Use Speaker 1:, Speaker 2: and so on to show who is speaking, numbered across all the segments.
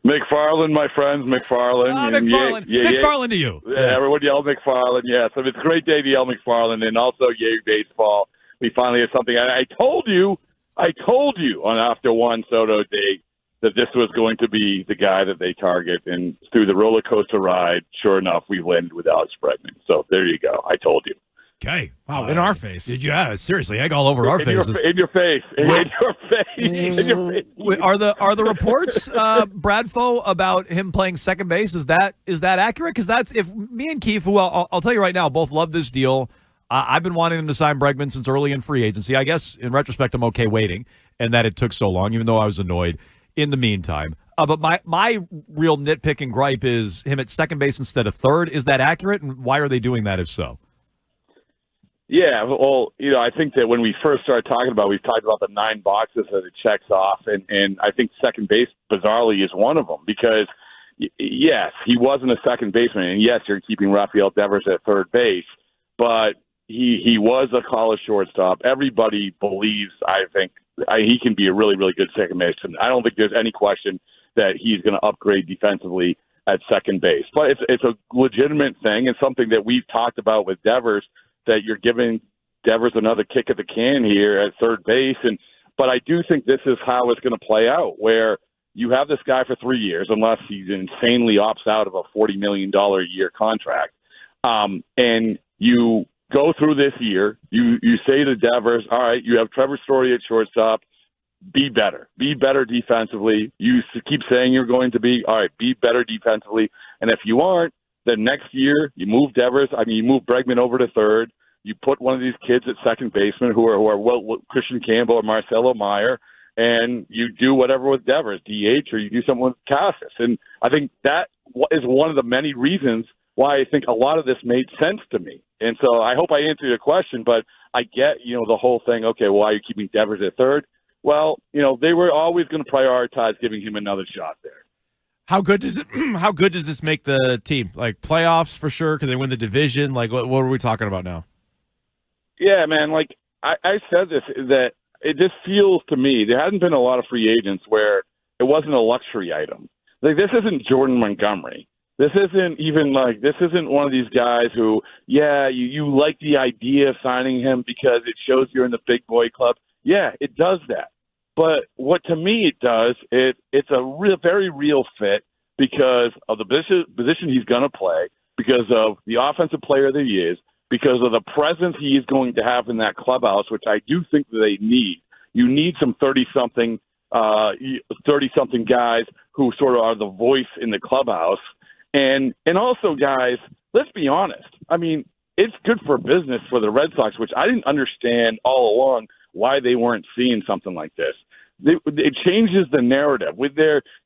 Speaker 1: McFarland, my friends, McFarland.
Speaker 2: McFarland. McFarland to you.
Speaker 1: Yeah, yes. Everyone yell McFarland, yes. So it's a great day to yell McFarland, and also yay baseball. We finally have something. I told you on After One Soto Day that this was going to be the guy that they target, and through the roller coaster ride, sure enough, we landed with Alex Bregman. So there you go. I told you.
Speaker 2: Okay.
Speaker 3: Wow, in our face.
Speaker 2: Did you? Yeah, seriously, egg all over our faces.
Speaker 1: In your face. In your face.
Speaker 2: Are the reports, Bradfo, about him playing second base? Is that accurate? Because that's if me and Keefe, who I'll tell you right now, both love this deal. I've been wanting him to sign Bregman since early in free agency. I guess in retrospect, I'm okay waiting, and that it took so long, even though I was annoyed in the meantime. But my real nitpick and gripe is him at second base instead of third. Is that accurate? And why are they doing that if so?
Speaker 1: Yeah, well, I think that when we first started talking about, we've talked about the 9 boxes that it checks off, and I think second base, bizarrely, is one of them because, yes, he wasn't a second baseman, and yes, you're keeping Rafael Devers at third base, but he was a college shortstop. Everybody believes, I think, he can be a really, really good second baseman. I don't think there's any question that he's going to upgrade defensively at second base. But it's a legitimate thing and something that we've talked about with Devers, that you're giving Devers another kick at the can here at third base. But I do think this is how it's going to play out, where you have this guy for 3 years, unless he insanely opts out of a $40 million a year contract. And you go through this year, you say to Devers, all right, you have Trevor Story at shortstop, be better defensively. You keep saying you're going to be, all right, be better defensively. And if you aren't, then next year you move you move Bregman over to third. You put one of these kids at second baseman who are Christian Campbell or Marcelo Meyer, and you do whatever with Devers, DH, or you do something with Casas. And I think that is one of the many reasons why I think a lot of this made sense to me. And so I hope I answered your question, but I get, the whole thing, okay, why are you keeping Devers at third? Well, they were always going to prioritize giving him another shot there.
Speaker 3: How good does this make the team? Like playoffs for sure? Can they win the division? Like what are we talking about now?
Speaker 1: Yeah, man. Like I said this, that it just feels to me there hasn't been a lot of free agents where it wasn't a luxury item. Like this isn't Jordan Montgomery. This isn't one of these guys who, you like the idea of signing him because it shows you're in the big boy club. Yeah, it does that. But what to me it does, it's a very real fit because of the position he's going to play, because of the offensive player that he is, because of the presence he is going to have in that clubhouse, which I do think that they need. You need some 30-something guys who sort of are the voice in the clubhouse. And also, guys, let's be honest. I mean, it's good for business for the Red Sox, which I didn't understand all along why they weren't seeing something like this. It changes the narrative.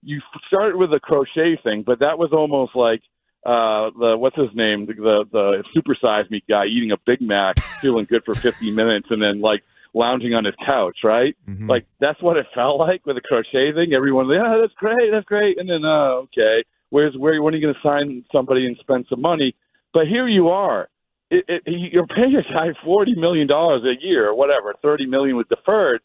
Speaker 1: You started with a crochet thing, but that was almost like what's his name, the Super Size Me guy eating a Big Mac, feeling good for 50 minutes, and then like lounging on his couch, right? Mm-hmm. Like that's what it felt like with the crochet thing. Everyone's like, that's great, and then okay, when are you going to sign somebody and spend some money? But here you are. You're paying a guy $40 million a year or whatever, $30 million with deferred.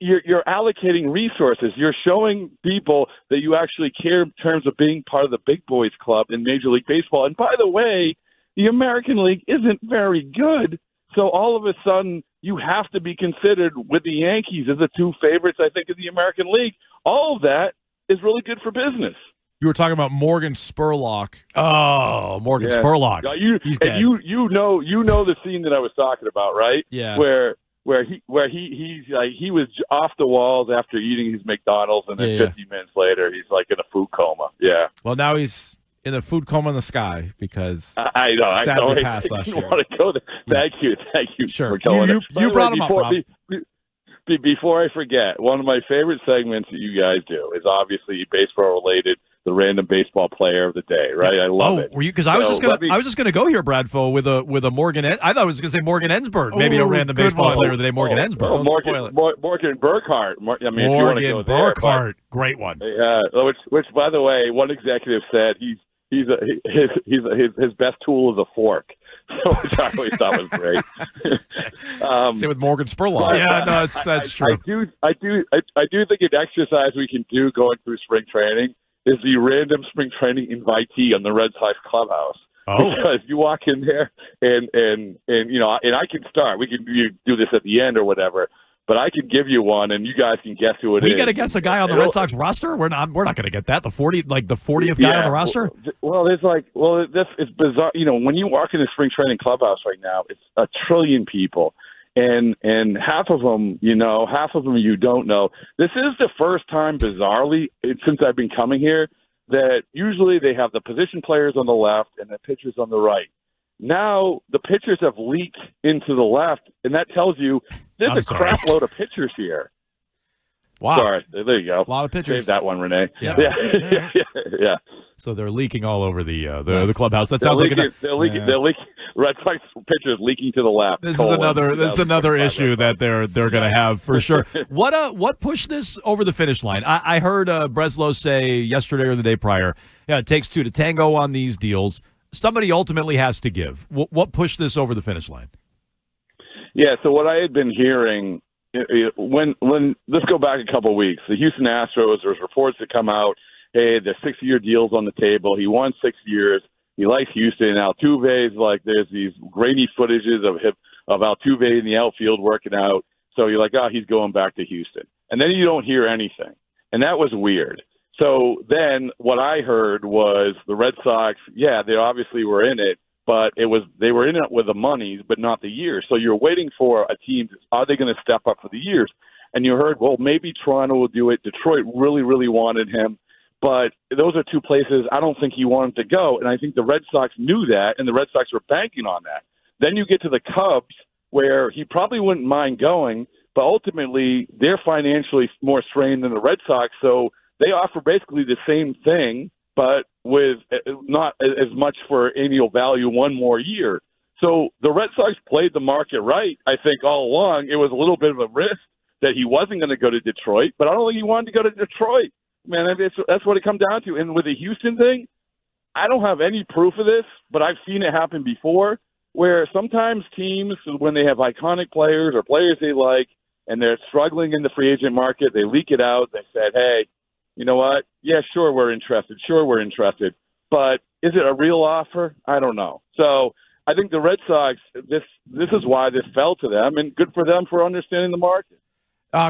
Speaker 1: You're allocating resources. You're showing people that you actually care in terms of being part of the big boys club in Major League Baseball. And by the way, the American League isn't very good. So all of a sudden you have to be considered with the Yankees as the 2 favorites, I think, in the American League. All of that is really good for business.
Speaker 3: You were talking about Morgan Spurlock.
Speaker 2: Oh, Morgan Spurlock.
Speaker 1: He's dead. You know the scene that I was talking about, right?
Speaker 3: Yeah.
Speaker 1: Where he was off the walls after eating his McDonald's, and then 50 minutes later he's like in a food coma. Yeah.
Speaker 3: Well, now he's in a food coma in the sky because
Speaker 1: I
Speaker 3: sadly passed last year.
Speaker 1: Want to go there. Thank you.
Speaker 3: Sure.
Speaker 1: For going
Speaker 3: you brought him up, Rob.
Speaker 1: Before I forget, one of my favorite segments that you guys do is obviously baseball related. The random baseball player of the day, right? I love it.
Speaker 2: Were you? Because I was just gonna go here, Bradfo, with a Morgan. I thought I was gonna say Morgan Ensberg, maybe a random baseball player of the day, Morgan Ensberg.
Speaker 1: Morgan Burkhart.
Speaker 2: Morgan Burkhart, great one.
Speaker 1: Which, by the way, one executive said his best tool is a fork. So which I always thought was great.
Speaker 3: Same with Morgan Spurlock.
Speaker 2: Yeah, no, that's true.
Speaker 1: I do think an exercise we can do going through spring training is the random spring training invitee on the Red Sox clubhouse.
Speaker 2: Oh.
Speaker 1: Because you walk in there and I can start. We can do this at the end or whatever. But I could give you one, and you guys can guess who it is.
Speaker 2: We got to guess a guy on the Red Sox roster. We're not going to get that. The 40th guy on the roster.
Speaker 1: This is bizarre. When you walk in the spring training clubhouse right now, it's a trillion people, and half of them you don't know. This is the first time, bizarrely, since I've been coming here, that usually they have the position players on the left and the pitchers on the right. Now the pitchers have leaked into the left, and that tells you there's a crap load of pitchers here.
Speaker 3: Wow.
Speaker 1: Sorry, there you go.
Speaker 3: A lot of pitchers.
Speaker 1: Save that one, Renee.
Speaker 3: Yeah.
Speaker 1: Yeah.
Speaker 2: So they're leaking all over the clubhouse. That sounds
Speaker 1: they're leaking. Red Sox pitchers leaking to the left.
Speaker 2: This is another issue that they're going to have for sure. What pushed this over the finish line? I heard Breslow say yesterday or the day prior, it takes two to tango on these deals. Somebody ultimately has to give. What pushed this over the finish line?
Speaker 1: Yeah, so what I had been hearing, when let's go back a couple of weeks, the Houston Astros, there's reports that come out, hey, there's 6-year deals on the table. He won 6 years. He likes Houston. Altuve's there's these grainy footages of Altuve in the outfield working out. So you're like, he's going back to Houston. And then you don't hear anything. And that was weird. So then what I heard was the Red Sox, they obviously were in it, but they were in it with the monies, but not the years. So you're waiting for a team. Are they going to step up for the years? And you heard, well, maybe Toronto will do it. Detroit really, really wanted him. But those are two places I don't think he wanted to go. And I think the Red Sox knew that, and the Red Sox were banking on that. Then you get to the Cubs, where he probably wouldn't mind going, but ultimately they're financially more strained than the Red Sox. So they offer basically the same thing, but with not as much for annual value one more year. So the Red Sox played the market right, I think, all along. It was a little bit of a risk that he wasn't going to go to Detroit, but I don't think he wanted to go to Detroit. Man, that's what it comes down to. And with the Houston thing, I don't have any proof of this, but I've seen it happen before, where sometimes teams, when they have iconic players or players they like, and they're struggling in the free agent market, they leak it out. They said, hey, you know what? Yeah, sure, we're interested. But is it a real offer? I don't know. So I think the Red Sox, this is why this fell to them, and good for them for understanding the market.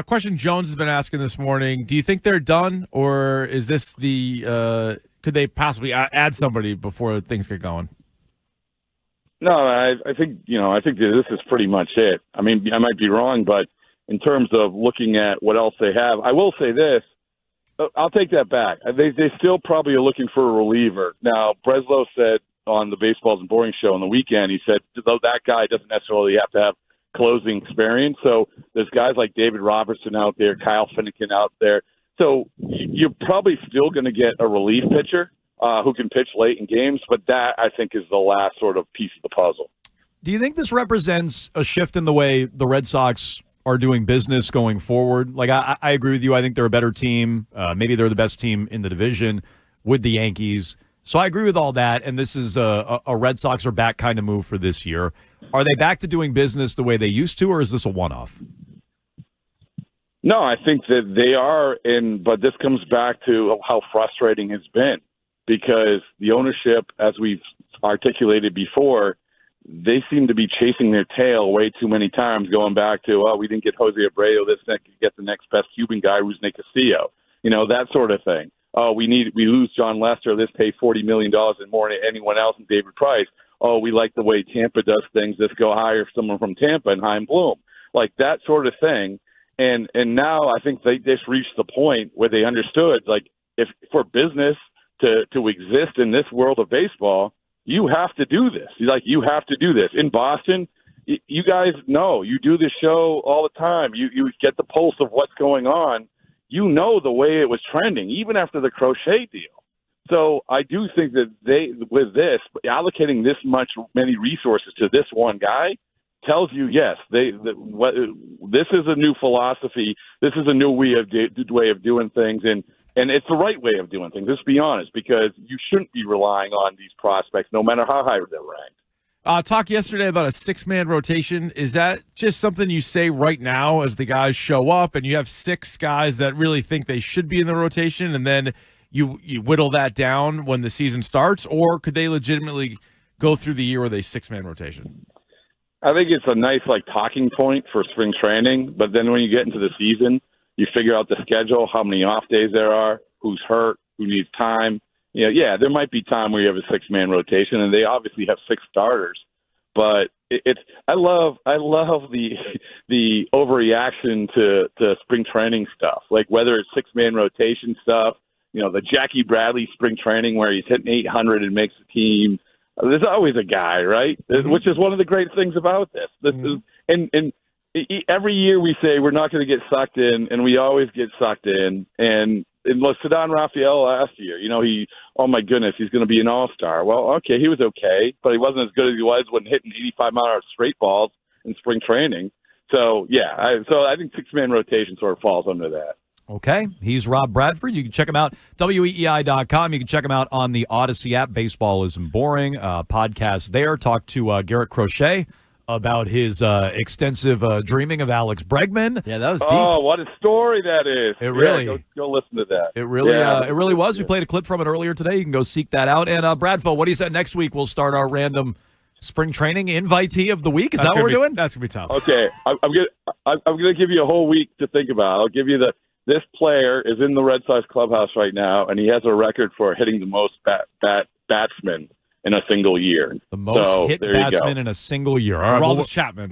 Speaker 3: Question Jones has been asking this morning: do you think they're done, or is this could they possibly add somebody before things get going?
Speaker 1: No, I think that this is pretty much it. I mean, I might be wrong, but in terms of looking at what else they have, I will say this. I'll take that back. They still probably are looking for a reliever. Now, Breslow said on the Baseballs and Boring show on the weekend, he said, though that guy doesn't necessarily have to have closing experience. So there's guys like David Robertson out there, Kyle Finnegan out there. So you're probably still going to get a relief pitcher who can pitch late in games, but that, I think, is the last sort of piece of the puzzle.
Speaker 2: Do you think this represents a shift in the way the Red Sox are doing business going forward? Like, I agree with you. I think they're a better team. Maybe they're the best team in the division with the Yankees. So I agree with all that, and this is a Red Sox are back kind of move for this year. Are they back to doing business the way they used to, or is this a one-off?
Speaker 1: No, I think that they are, but this comes back to how frustrating it's been, because the ownership, as we've articulated before, they seem to be chasing their tail way too many times, going back to, we didn't get Jose Abreu, let's get the next best Cuban guy, Rusney Castillo, that sort of thing. We lose John Lester, let's pay $40 million and more than anyone else, and David Price. We like the way Tampa does things, let's go hire someone from Tampa and Chaim Bloom. Like that sort of thing. And now I think they just reached the point where they understood, like, if for business to exist in this world of baseball, you have to do this. You have to do this. In Boston, you guys know, you do this show all the time. You get the pulse of what's going on. You know the way it was trending, even after the Crochet deal. So I do think that with this, allocating many resources to this one guy tells you, yes, this is a new philosophy. This is a new way of doing things, and it's the right way of doing things. Let's be honest, because you shouldn't be relying on these prospects, no matter how high they're ranked.
Speaker 3: Talked yesterday about a 6-man rotation. Is that just something you say right now as the guys show up and you have 6 guys that really think they should be in the rotation, and then you whittle that down when the season starts, or could they legitimately go through the year with a 6-man rotation?
Speaker 1: I think it's a nice talking point for spring training, but then when you get into the season, you figure out the schedule, how many off days there are, who's hurt, who needs time. There might be time where you have a 6-man rotation, and they obviously have 6 starters. But I love the overreaction to spring training stuff, like whether it's 6-man rotation stuff, the Jackie Bradley spring training where he's hitting 800 and makes the team. There's always a guy, right? Mm-hmm. Which is one of the great things about this. And every year we say we're not going to get sucked in, and we always get sucked in. And Ceddanne Raphael last year, oh my goodness, he's going to be an all-star. Well, okay, he was okay, but he wasn't as good as he was when hitting 85-mile-an-hour straight balls in spring training. So, I think 6-man rotation sort of falls under that.
Speaker 2: Okay, he's Rob Bradford. You can check him out, weei.com. You can check him out on the Odyssey app. Baseball Isn't Boring podcast there. Talk to Garrett Crochet about his extensive dreaming of Alex Bregman.
Speaker 3: Yeah, that was deep.
Speaker 1: Oh, what a story that is.
Speaker 2: It really.
Speaker 1: Go listen to that.
Speaker 2: It really was. We played a clip from it earlier today. You can go seek that out. And Bradfo, what do you say next week? We'll start our random spring training invitee of the week. Is that what we're doing?
Speaker 3: That's going to be tough.
Speaker 1: Okay, I'm gonna give you a whole week to think about. I'll give you this player is in the Red Sox clubhouse right now, and he has a record for hitting the most batsmen in a single year.
Speaker 2: The most hit batsman in a single year. All right,
Speaker 3: Aroldis Chapman.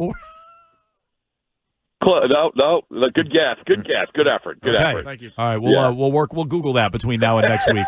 Speaker 1: No, good guess. Good effort. Good effort.
Speaker 3: Thank you.
Speaker 2: All right, we'll Google that between now and next week.